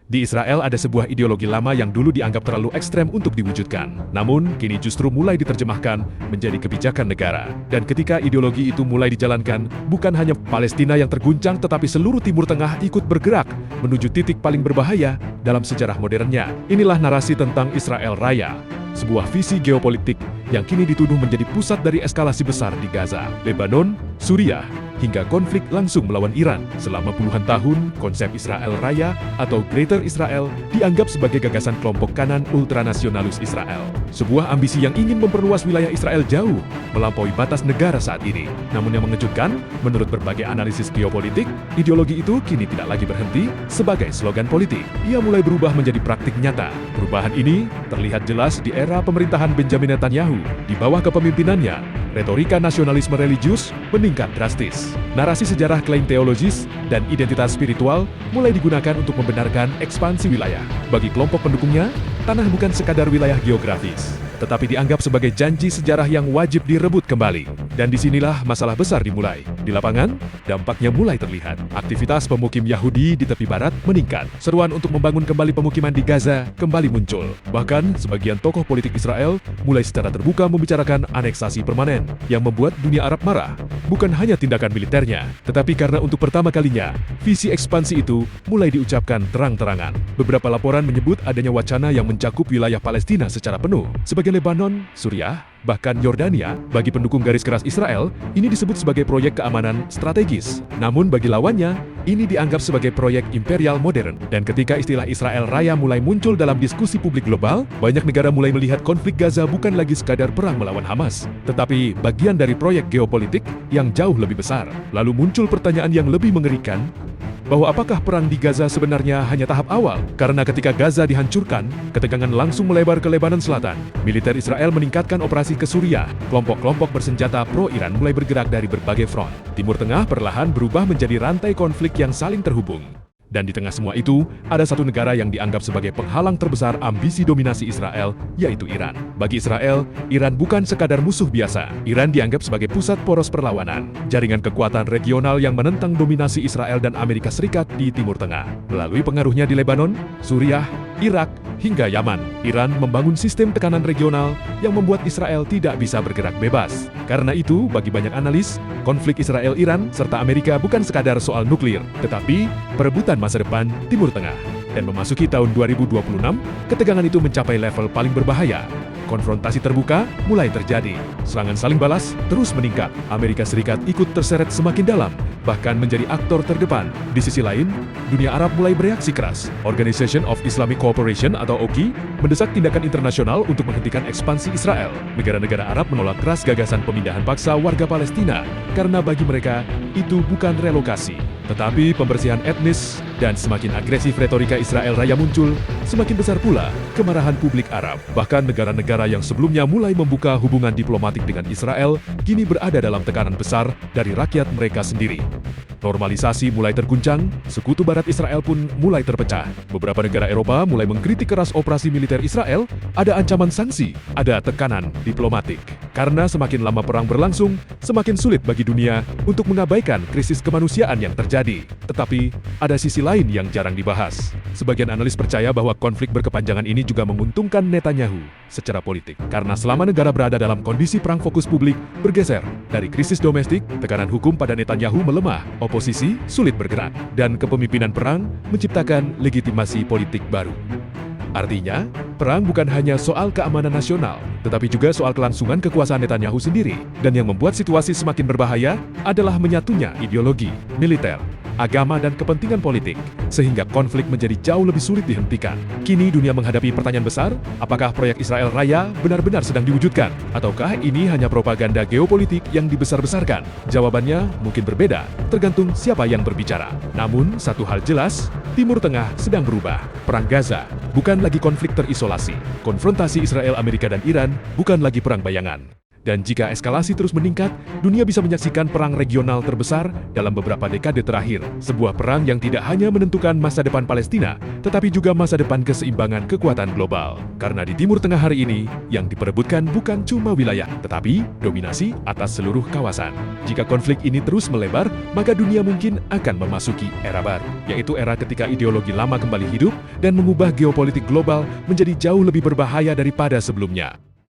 Di Israel ada sebuah ideologi lama yang dulu dianggap terlalu ekstrem untuk diwujudkan. Namun, kini justru mulai diterjemahkan menjadi kebijakan negara. Dan ketika ideologi itu mulai dijalankan, bukan hanya Palestina yang terguncang tetapi seluruh Timur Tengah ikut bergerak menuju titik paling berbahaya dalam sejarah modernnya. Inilah narasi tentang Israel Raya, sebuah visi geopolitik yang kini dituduh menjadi pusat dari eskalasi besar di Gaza, Lebanon, Suriah, hingga konflik langsung melawan Iran. Selama puluhan tahun, konsep Israel Raya atau Greater Israel dianggap sebagai gagasan kelompok kanan ultranasionalis Israel. Sebuah ambisi yang ingin memperluas wilayah Israel jauh melampaui batas negara saat ini. Namun yang mengejutkan, menurut berbagai analisis geopolitik, ideologi itu kini tidak lagi berhenti sebagai slogan politik. Ia mulai berubah menjadi praktik nyata. Perubahan ini terlihat jelas di era pemerintahan Benjamin Netanyahu. Di bawah kepemimpinannya, retorika nasionalisme religius meningkat drastis. Narasi sejarah klaim teologis dan identitas spiritual mulai digunakan untuk membenarkan ekspansi wilayah. Bagi kelompok pendukungnya, tanah bukan sekadar wilayah geografis, tetapi dianggap sebagai janji sejarah yang wajib direbut kembali. Dan disinilah masalah besar dimulai. Di lapangan, dampaknya mulai terlihat. Aktivitas pemukim Yahudi di tepi barat meningkat. Seruan untuk membangun kembali pemukiman di Gaza kembali muncul. Bahkan, sebagian tokoh politik Israel mulai secara terbuka membicarakan aneksasi permanen, yang membuat dunia Arab marah. Bukan hanya tindakan militernya, tetapi karena untuk pertama kalinya, visi ekspansi itu mulai diucapkan terang-terangan. Beberapa laporan menyebut adanya wacana yang mencakup wilayah Palestina secara penuh, sebagai Lebanon, Suriah, bahkan Yordania. Bagi pendukung garis keras Israel, ini disebut sebagai proyek keamanan strategis. Namun bagi lawannya, ini dianggap sebagai proyek imperial modern. Dan ketika istilah Israel Raya mulai muncul dalam diskusi publik global, banyak negara mulai melihat konflik Gaza bukan lagi sekadar perang melawan Hamas, tetapi bagian dari proyek geopolitik yang jauh lebih besar. Lalu muncul pertanyaan yang lebih mengerikan, bahwa apakah perang di Gaza sebenarnya hanya tahap awal? Karena ketika Gaza dihancurkan, ketegangan langsung melebar ke Lebanon Selatan. Militer Israel meningkatkan operasi ke Suriah. Kelompok-kelompok bersenjata pro-Iran mulai bergerak dari berbagai front. Timur Tengah perlahan berubah menjadi rantai konflik yang saling terhubung. Dan di tengah semua itu, ada satu negara yang dianggap sebagai penghalang terbesar ambisi dominasi Israel, yaitu Iran. Bagi Israel, Iran bukan sekadar musuh biasa. Iran dianggap sebagai pusat poros perlawanan, jaringan kekuatan regional yang menentang dominasi Israel dan Amerika Serikat di Timur Tengah. Melalui pengaruhnya di Lebanon, Suriah, Irak, hingga Yaman, Iran membangun sistem tekanan regional yang membuat Israel tidak bisa bergerak bebas. Karena itu, bagi banyak analis, konflik Israel-Iran serta Amerika bukan sekadar soal nuklir, tetapi perebutan masa depan Timur Tengah. Dan memasuki tahun 2026, ketegangan itu mencapai level paling berbahaya. Konfrontasi terbuka mulai terjadi. Serangan saling balas terus meningkat. Amerika Serikat ikut terseret semakin dalam, bahkan menjadi aktor terdepan. Di sisi lain, dunia Arab mulai bereaksi keras. Organization of Islamic Cooperation atau OIC mendesak tindakan internasional untuk menghentikan ekspansi Israel. Negara-negara Arab menolak keras gagasan pemindahan paksa warga Palestina, karena bagi mereka itu bukan relokasi, tetapi pembersihan etnis. Dan semakin agresif retorika Israel Raya muncul, semakin besar pula kemarahan publik Arab. Bahkan negara-negara yang sebelumnya mulai membuka hubungan diplomatik dengan Israel, kini berada dalam tekanan besar dari rakyat mereka sendiri. Normalisasi mulai terguncang, sekutu barat Israel pun mulai terpecah. Beberapa negara Eropa mulai mengkritik keras operasi militer Israel, ada ancaman sanksi, ada tekanan diplomatik. Karena semakin lama perang berlangsung, semakin sulit bagi dunia untuk mengabaikan krisis kemanusiaan yang terjadi. Tetapi, ada sisi lain yang jarang dibahas. Sebagian analis percaya bahwa konflik berkepanjangan ini juga menguntungkan Netanyahu secara politik. Karena selama negara berada dalam kondisi perang, fokus publik bergeser dari krisis domestik, tekanan hukum pada Netanyahu melemah, oposisi sulit bergerak, dan kepemimpinan perang menciptakan legitimasi politik baru. Artinya, perang bukan hanya soal keamanan nasional, tetapi juga soal kelangsungan kekuasaan Netanyahu sendiri. Dan yang membuat situasi semakin berbahaya adalah menyatunya ideologi, militer, agama, dan kepentingan politik, sehingga konflik menjadi jauh lebih sulit dihentikan. Kini dunia menghadapi pertanyaan besar, apakah proyek Israel Raya benar-benar sedang diwujudkan? Ataukah ini hanya propaganda geopolitik yang dibesar-besarkan? Jawabannya mungkin berbeda, tergantung siapa yang berbicara. Namun, satu hal jelas, Timur Tengah sedang berubah. Perang Gaza bukan lagi konflik terisolasi. Konfrontasi Israel, Amerika, dan Iran bukan lagi perang bayangan. Dan jika eskalasi terus meningkat, dunia bisa menyaksikan perang regional terbesar dalam beberapa dekade terakhir. Sebuah perang yang tidak hanya menentukan masa depan Palestina, tetapi juga masa depan keseimbangan kekuatan global. Karena di Timur Tengah hari ini, yang diperebutkan bukan cuma wilayah, tetapi dominasi atas seluruh kawasan. Jika konflik ini terus melebar, maka dunia mungkin akan memasuki era baru, yaitu era ketika ideologi lama kembali hidup dan mengubah geopolitik global menjadi jauh lebih berbahaya daripada sebelumnya.